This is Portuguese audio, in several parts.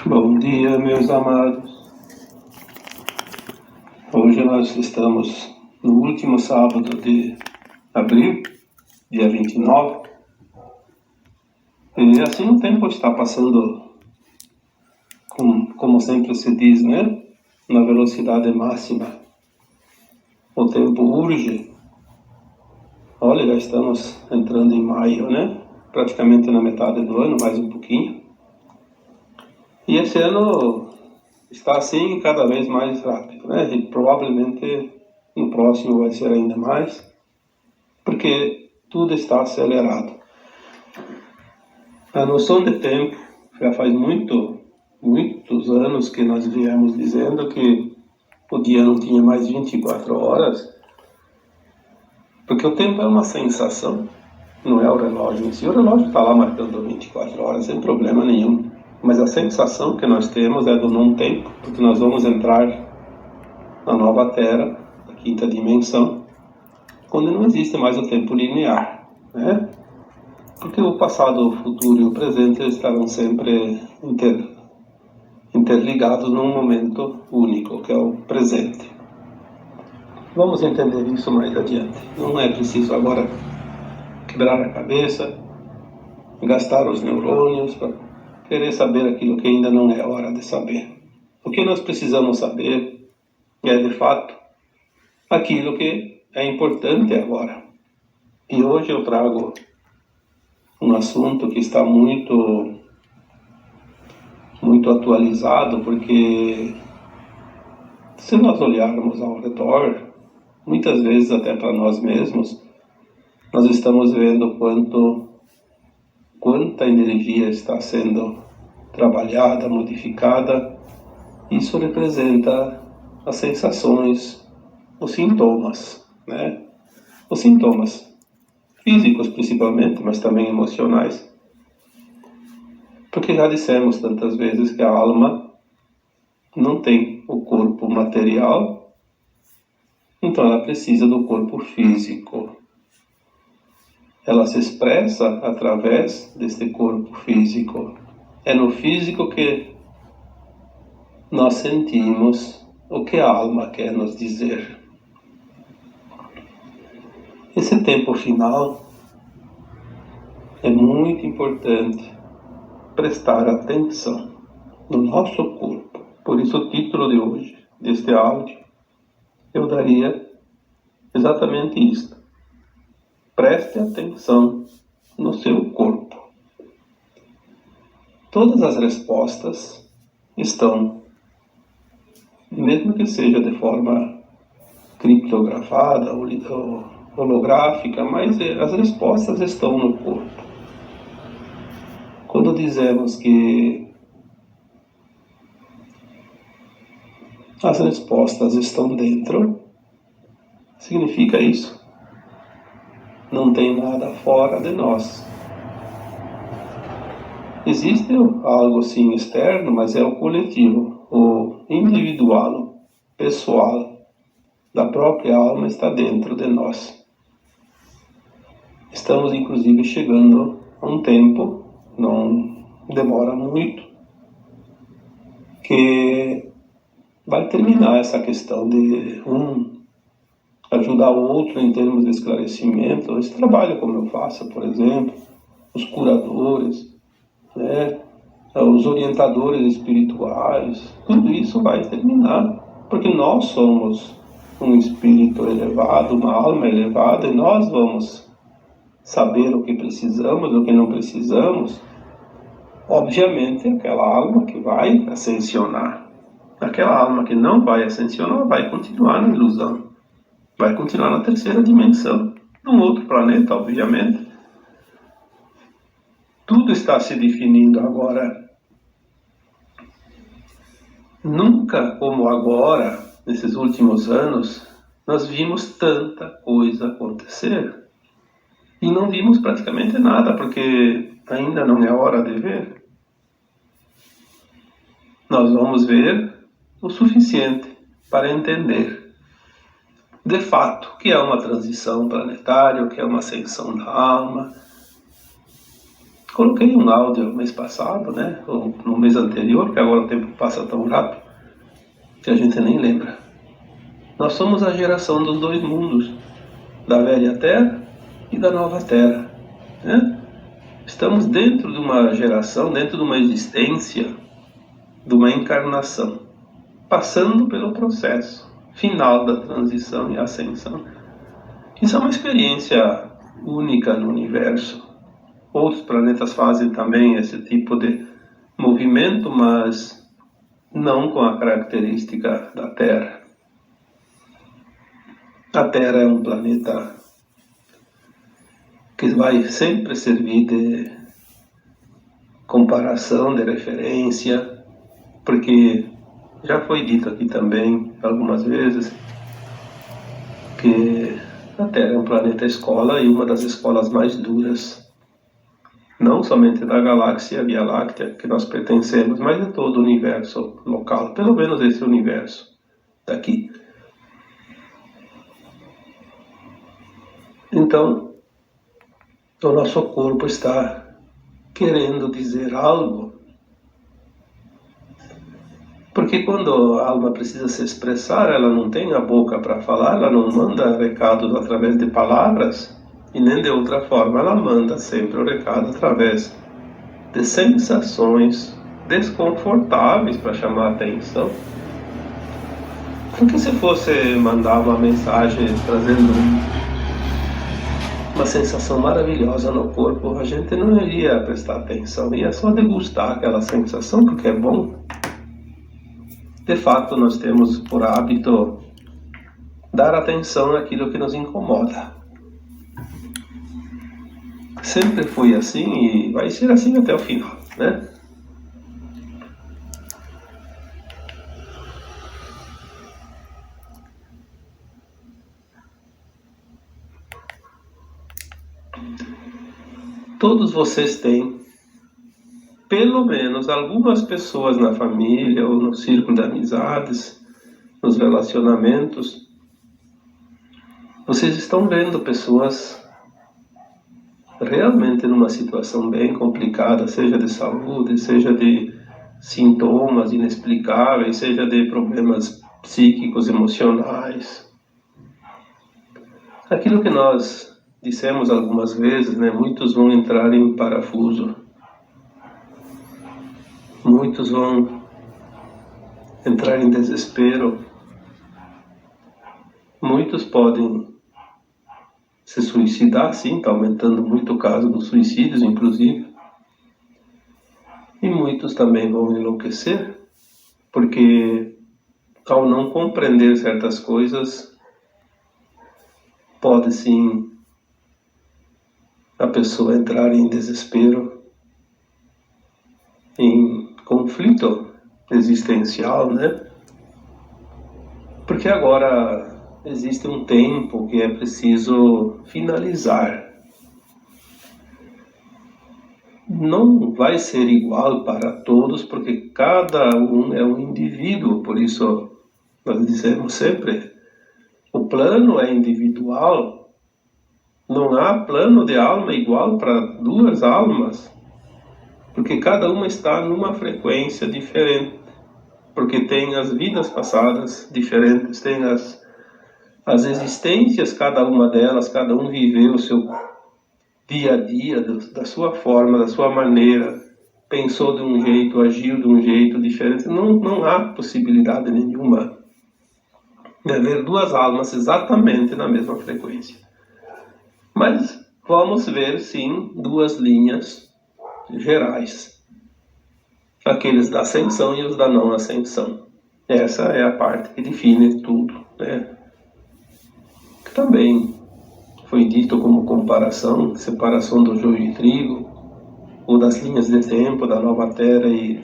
Bom dia, meus amados. Hoje nós estamos no último sábado de abril, dia 29. E assim o tempo está passando, como sempre se diz, né? Na velocidade máxima. O tempo urge. Olha, já estamos entrando em maio, né? Praticamente na metade do ano, mais um pouquinho. E esse ano está assim cada vez mais rápido, né? E provavelmente no próximo vai ser ainda mais, porque tudo está acelerado. A noção de tempo já faz muitos anos que nós viemos dizendo que o dia não tinha mais 24 horas, porque o tempo é uma sensação, não é o relógio em si. O relógio está lá marcando 24 horas sem problema nenhum. Mas a sensação que nós temos é do não tempo, porque nós vamos entrar na nova Terra, a quinta dimensão, onde não existe mais o tempo linear, né? Porque o passado, o futuro e o presente estarão sempre interligados num momento único, que é o presente. Vamos entender isso mais adiante. Não é preciso agora quebrar a cabeça, gastar os neurônios para querer saber aquilo que ainda não é hora de saber. O que nós precisamos saber é, de fato, aquilo que é importante agora. E hoje eu trago um assunto que está muito atualizado, porque se nós olharmos ao redor, muitas vezes até para nós mesmos, nós estamos vendo quanta energia está sendo trabalhada, modificada. Isso representa as sensações, os sintomas, né? Os sintomas físicos principalmente, mas também emocionais. Porque já dissemos tantas vezes que a alma não tem o corpo material, então ela precisa do corpo físico. Ela se expressa através deste corpo físico. É no físico que nós sentimos o que a alma quer nos dizer. Esse tempo final é muito importante prestar atenção no nosso corpo. Por isso o título de hoje, deste áudio, eu daria exatamente isto. Preste atenção no seu corpo. Todas as respostas estão, mesmo que seja de forma criptografada ou holográfica, mas as respostas estão no corpo. Quando dizemos que as respostas estão dentro, significa isso. Não tem nada fora de nós. Existe algo sim externo, mas é o coletivo, o individual, o pessoal da própria alma está dentro de nós. Estamos inclusive chegando a um tempo, não demora muito, que vai terminar essa questão de ajudar o outro em termos de esclarecimento. Esse trabalho como eu faço, por exemplo, os curadores, né, os orientadores espirituais, tudo isso vai terminar, porque nós somos um espírito elevado, uma alma elevada, e nós vamos saber o que precisamos, o que não precisamos. Obviamente, aquela alma que vai ascensionar, aquela alma que não vai ascensionar, vai continuar na ilusão, vai continuar na terceira dimensão, num outro planeta, obviamente. Tudo está se definindo agora. Nunca como agora, nesses últimos anos, nós vimos tanta coisa acontecer. E não vimos praticamente nada, porque ainda não é hora de ver. Nós vamos ver o suficiente para entender, de fato, o que é uma transição planetária, o que é uma ascensão da alma, Coloquei um áudio no mês passado, né? Ou no mês anterior, que agora o tempo passa tão rápido que a gente nem lembra. Nós somos a geração dos dois mundos, da velha Terra e da nova Terra, né? Estamos dentro de uma geração, dentro de uma existência, de uma encarnação, passando pelo processo final da transição e ascensão. Isso é uma experiência única no universo. Outros planetas fazem também esse tipo de movimento, mas não com a característica da Terra. A Terra é um planeta que vai sempre servir de comparação, de referência, porque já foi dito aqui também algumas vezes que a Terra é um planeta escola e uma das escolas mais duras, não somente da galáxia Via Láctea que nós pertencemos, mas de todo o universo local, pelo menos esse universo daqui. Então, o nosso corpo está querendo dizer algo, porque quando a alma precisa se expressar, ela não tem a boca para falar, ela não manda recados através de palavras e nem de outra forma, ela manda sempre o recado através de sensações desconfortáveis para chamar a atenção. Porque se fosse mandar uma mensagem trazendo uma sensação maravilhosa no corpo, a gente não iria prestar atenção, ia só degustar aquela sensação, porque é bom. De fato, nós temos por hábito dar atenção àquilo que nos incomoda. Sempre foi assim e vai ser assim até o final, né? Todos vocês têm pelo menos algumas pessoas na família ou no círculo de amizades, nos relacionamentos. Vocês estão vendo pessoas realmente numa situação bem complicada, seja de saúde, seja de sintomas inexplicáveis, seja de problemas psíquicos, emocionais. Aquilo que nós dissemos algumas vezes, né? Muitos vão entrar em parafuso. Muitos vão entrar em desespero. Muitos podem se suicidar, sim, está aumentando muito o caso dos suicídios, inclusive. E muitos também vão enlouquecer, porque ao não compreender certas coisas, pode sim a pessoa entrar em desespero, em conflito existencial, né? Porque agora existe um tempo que é preciso finalizar. Não vai ser igual para todos, porque cada um é um indivíduo, por isso nós dizemos sempre, o plano é individual, não há plano de alma igual para duas almas, porque cada uma está numa frequência diferente, porque tem as vidas passadas diferentes, tem as existências, cada uma delas, cada um viveu o seu dia a dia, da sua forma, da sua maneira, pensou de um jeito, agiu de um jeito diferente. Não há possibilidade nenhuma de haver duas almas exatamente na mesma frequência. Mas vamos ver, sim, duas linhas gerais. Aqueles da ascensão e os da não ascensão. Essa é a parte que define tudo, né? Que também foi dito como comparação, separação do joio e trigo, ou das linhas de tempo da nova Terra e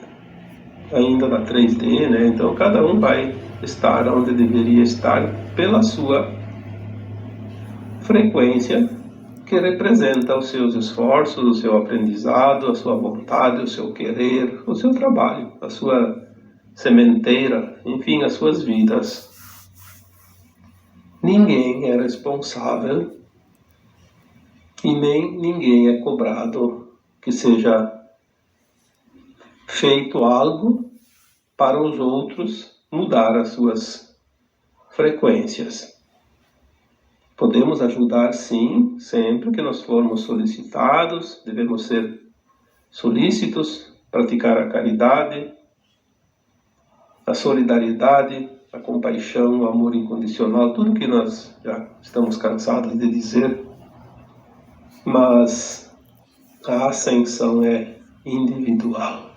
ainda da 3D, né? Então cada um vai estar onde deveria estar pela sua frequência, que representa os seus esforços, o seu aprendizado, a sua vontade, o seu querer, o seu trabalho, a sua sementeira, enfim, as suas vidas. Ninguém é responsável e nem ninguém é cobrado que seja feito algo para os outros mudar as suas frequências. Podemos ajudar, sim, sempre que nós formos solicitados, devemos ser solícitos, praticar a caridade, a solidariedade, a compaixão, o amor incondicional, tudo que nós já estamos cansados de dizer, mas a ascensão é individual.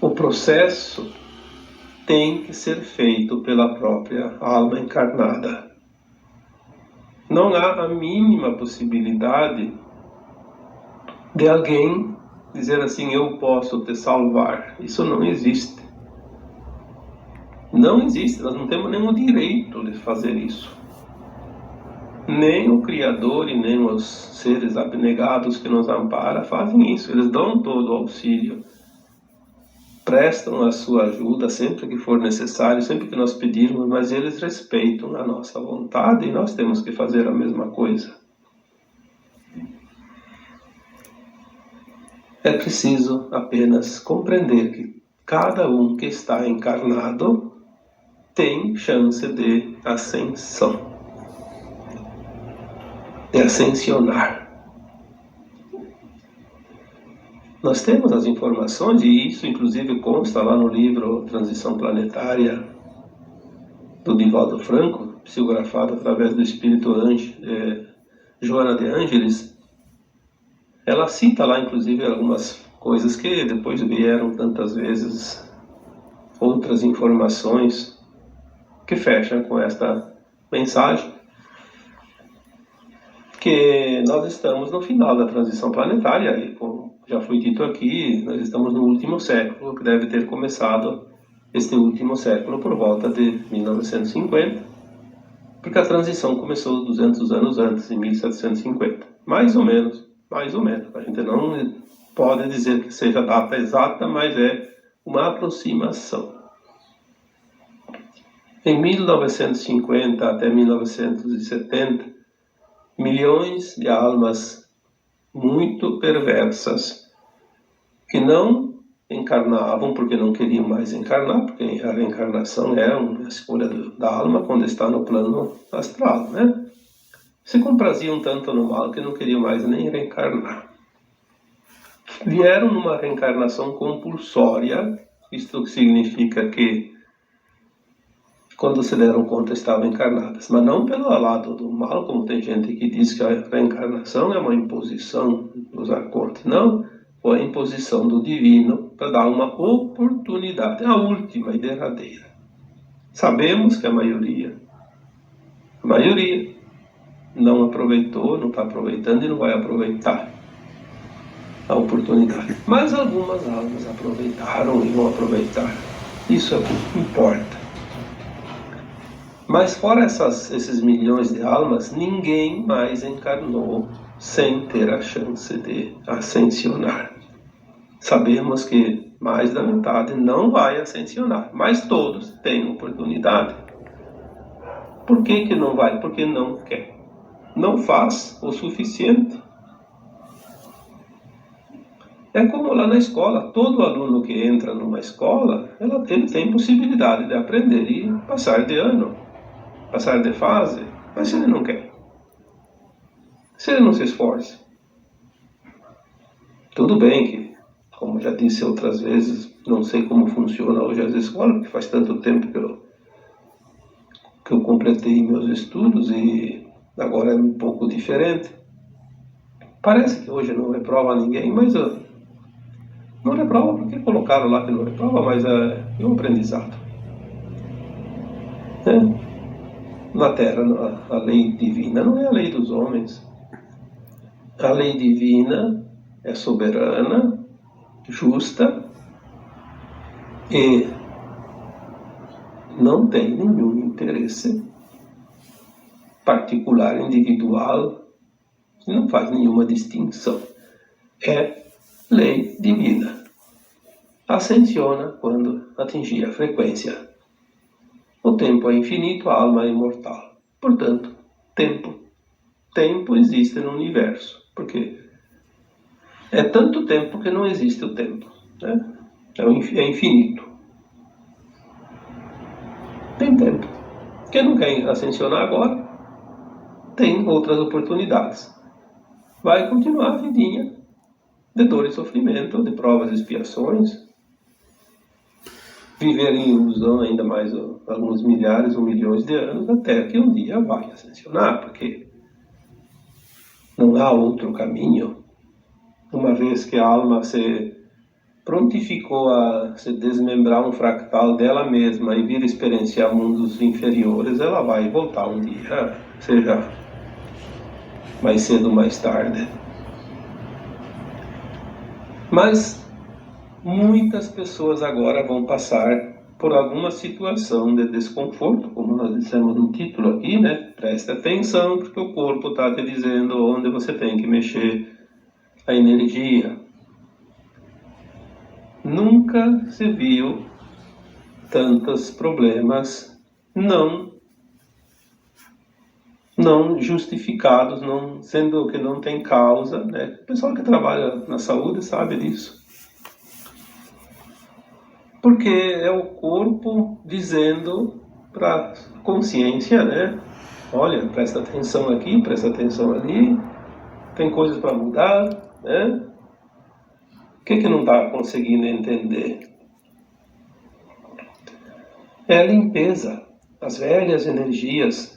O processo tem que ser feito pela própria alma encarnada. Não há a mínima possibilidade de alguém dizer assim, eu posso te salvar. Isso não existe. Não existe, nós não temos nenhum direito de fazer isso. Nem o Criador e nem os seres abnegados que nos amparam fazem isso. Eles dão todo o auxílio, prestam a sua ajuda sempre que for necessário, sempre que nós pedirmos, mas eles respeitam a nossa vontade e nós temos que fazer a mesma coisa. É preciso apenas compreender que cada um que está encarnado tem chance de ascensão, de ascensionar. Nós temos as informações, e isso inclusive consta lá no livro Transição Planetária, do Divaldo Franco, psicografado através do espírito Joana de Ângeles. Ela cita lá inclusive algumas coisas que depois vieram tantas vezes, outras informações que fecham com esta mensagem, que nós estamos no final da transição planetária, e como já foi dito aqui, nós estamos no último século, que deve ter começado este último século por volta de 1950, porque a transição começou 200 anos antes, em 1750, mais ou menos, a gente não pode dizer que seja a data exata, mas é uma aproximação. Em 1950 até 1970, milhões de almas muito perversas que não encarnavam porque não queriam mais encarnar, porque a reencarnação é uma escolha da alma quando está no plano astral, né? Se compraziam tanto no mal que não queriam mais nem reencarnar. Vieram numa reencarnação compulsória, isto significa que quando se deram conta estavam encarnadas, mas não pelo lado do mal, como tem gente que diz que a reencarnação é uma imposição dos acordos. Não, foi a imposição do divino para dar uma oportunidade, a última e derradeira. Sabemos que a maioria não aproveitou, não está aproveitando e não vai aproveitar a oportunidade. Mas algumas almas aproveitaram e vão aproveitar. Isso é o que importa. Mas fora esses milhões de almas, ninguém mais encarnou sem ter a chance de ascensionar. Sabemos que mais da metade não vai ascensionar, mas todos têm oportunidade. Por que não vai? Porque não quer. Não faz o suficiente. É como lá na escola, todo aluno que entra numa escola, ele tem possibilidade de aprender e passar de ano, passar de fase, mas se ele não quer, se ele não se esforça, tudo bem que, como já disse outras vezes, não sei como funciona hoje as escolas, porque faz tanto tempo que eu completei meus estudos e agora é um pouco diferente. Parece que hoje não reprova ninguém, mas não reprova porque colocaram lá que não reprova, mas é um aprendizado. Na Terra, a lei divina não é a lei dos homens. A lei divina é soberana, justa e não tem nenhum interesse particular, individual, não faz nenhuma distinção. É lei divina. Ascensiona quando atingir a frequência. O tempo é infinito, a alma é imortal. Portanto, tempo existe no universo, porque É tanto tempo que não existe o tempo, né? É infinito. Tem tempo. Quem não quer ascensionar agora, tem outras oportunidades. Vai continuar a vidinha de dor e sofrimento, de provas e expiações, viver em ilusão ainda mais alguns milhares ou milhões de anos, até que um dia vai ascensionar, porque não há outro caminho. Uma vez que a alma se prontificou a se desmembrar um fractal dela mesma e vir experienciar mundos inferiores, ela vai voltar um dia, seja mais cedo ou mais tarde. Mas muitas pessoas agora vão passar por alguma situação de desconforto, como nós dissemos no título aqui, né? Preste atenção, porque o corpo está te dizendo onde você tem que mexer a energia. Nunca se viu tantos problemas não justificados, não, sendo que não tem causa, né? O pessoal que trabalha na saúde sabe disso. Porque é o corpo dizendo para a consciência, né? Olha, presta atenção aqui, presta atenção ali, tem coisas para mudar, né? O que não está conseguindo entender? É a limpeza, as velhas energias,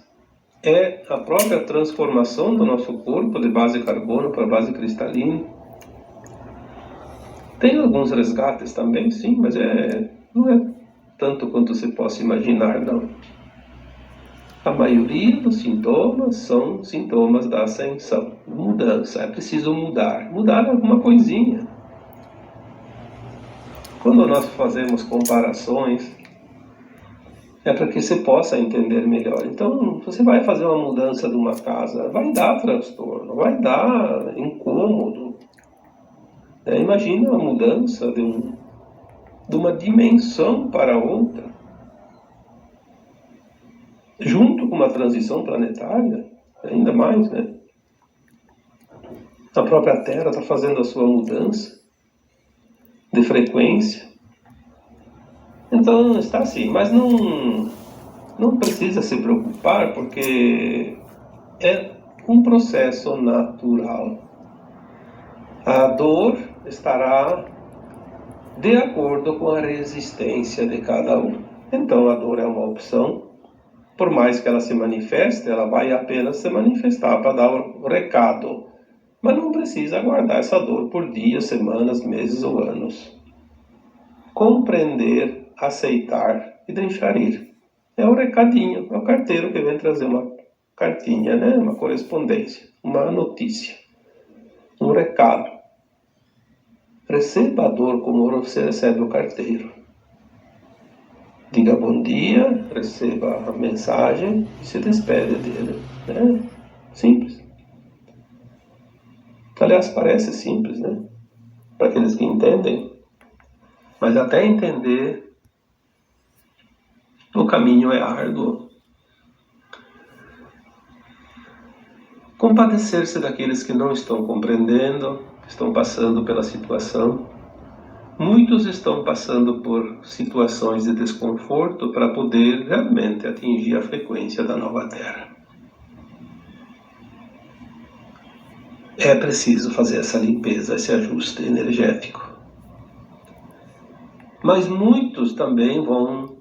é a própria transformação do nosso corpo de base carbono para base cristalina. Tem alguns resgates também, sim, mas não é tanto quanto você possa imaginar, não. A maioria dos sintomas são sintomas da ascensão, mudança, é preciso mudar alguma coisinha. Quando nós fazemos comparações, é para que você possa entender melhor. Então, você vai fazer uma mudança de uma casa, vai dar transtorno, vai dar incômodo. Imagina a mudança de uma dimensão para outra, junto com uma transição planetária, ainda mais, né? A própria Terra está fazendo a sua mudança de frequência. Então está assim, mas não precisa se preocupar, porque é um processo natural. A dor estará de acordo com a resistência de cada um. Então a dor é uma opção. Por mais que ela se manifeste, ela vai apenas se manifestar para dar o recado. Mas não precisa aguardar essa dor por dias, semanas, meses ou anos. Compreender, aceitar e deixar ir. É o recadinho, é o carteiro que vem trazer uma cartinha, né? Uma correspondência, uma notícia, um recado. Receba a dor como você recebe o carteiro. Diga bom dia, receba a mensagem e se despede dele. É simples. Aliás, parece simples, né? Para aqueles que entendem. Mas até entender, o caminho é árduo. Compadecer-se daqueles que não estão compreendendo, que estão passando pela situação. Muitos estão passando por situações de desconforto para poder realmente atingir a frequência da nova Terra. É preciso fazer essa limpeza, esse ajuste energético. Mas muitos também vão